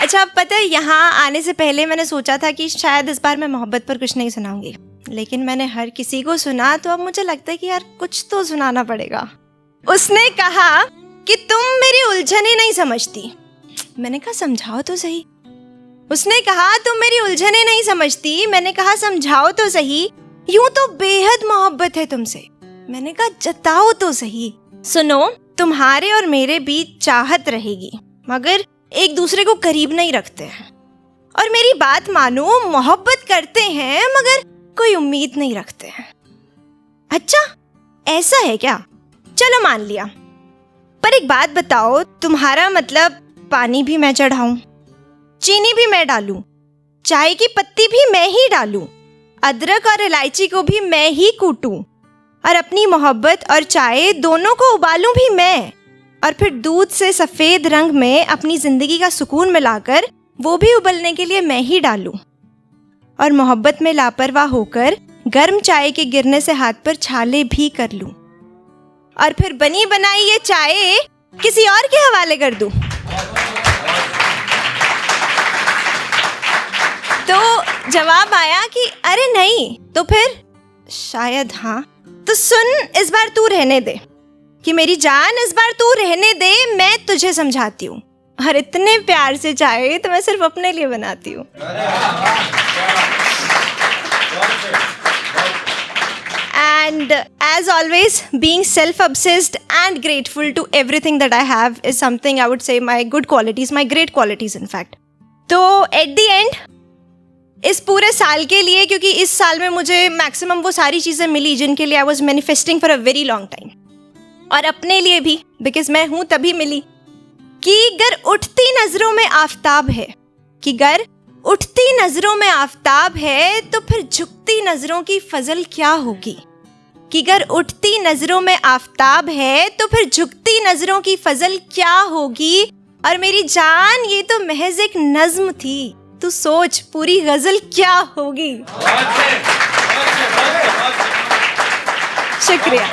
अच्छा, पता है यहाँ आने से पहले मैंने सोचा था कि शायद इस बार मैं मोहब्बत पर कुछ नहीं सुनाऊंगी, लेकिन मैंने हर किसी को सुना तो अब मुझे लगता है कि यार कुछ तो सुनाना पड़ेगा। उसने कहा कि तुम मेरी उलझने नहीं समझती। मैंने कहा समझाओ तो सही। उसने कहा तुम मेरी उलझने नहीं समझती। मैंने कहा समझाओ तो सही। यूं तो बेहद मोहब्बत है तुमसे। मैंने कहा जताओ तो सही। सुनो, तुम्हारे और मेरे बीच चाहत रहेगी, मगर एक दूसरे को करीब नहीं रखते हैं। और मेरी बात मानो, मोहब्बत करते हैं मगर कोई उम्मीद नहीं रखते हैं। अच्छा, ऐसा है क्या? चलो मान लिया। पर एक बात बताओ, तुम्हारा मतलब पानी भी मैं चढ़ाऊं, चीनी भी मैं डालूं, चाय की पत्ती भी मैं ही डालूं, अदरक और इलायची को भी मैं ही कूटूं, और अपनी मोहब्बत और चाय दोनों को उबालूं भी मैं, और फिर दूध से सफेद रंग में अपनी जिंदगी का सुकून मिलाकर वो भी उबलने के लिए मैं ही डालूं, और मोहब्बत में लापरवाह होकर गर्म चाय के गिरने से हाथ पर छाले भी कर लूं, और फिर बनी बनाई ये चाय किसी और के हवाले कर दूं। तो जवाब आया कि अरे नहीं, तो फिर शायद हाँ। तो सुन, इस बार तू रहने दे, कि मेरी जान इस बार तू रहने दे, मैं तुझे समझाती हूँ। और इतने प्यार से चाय तो मैं सिर्फ अपने लिए बनाती हूँ। And as always, being self-obsessed and grateful to everything that I have is something I would say my good qualities, my great qualities in fact. तो at the end, इस पूरे साल के लिए, क्योंकि इस साल में मुझे मैक्सिमम वो सारी चीज़ें मिली जिनके लिए I was manifesting for a very long time, और अपने लिए भी, बिकॉज मैं हूँ तभी मिली, कि गर उठती नज़रों में आफताब है, कि गर उठती नज़रों में आफताब है तो फिर झुकती नज़रों की फजल क्या होगी, कि गर उठती नज़रों में आफताब है तो फिर झुकती नज़रों की फजल क्या होगी। और मेरी जान, ये तो महज एक नज्म थी, तू सोच पूरी गजल क्या होगी। शुक्रिया।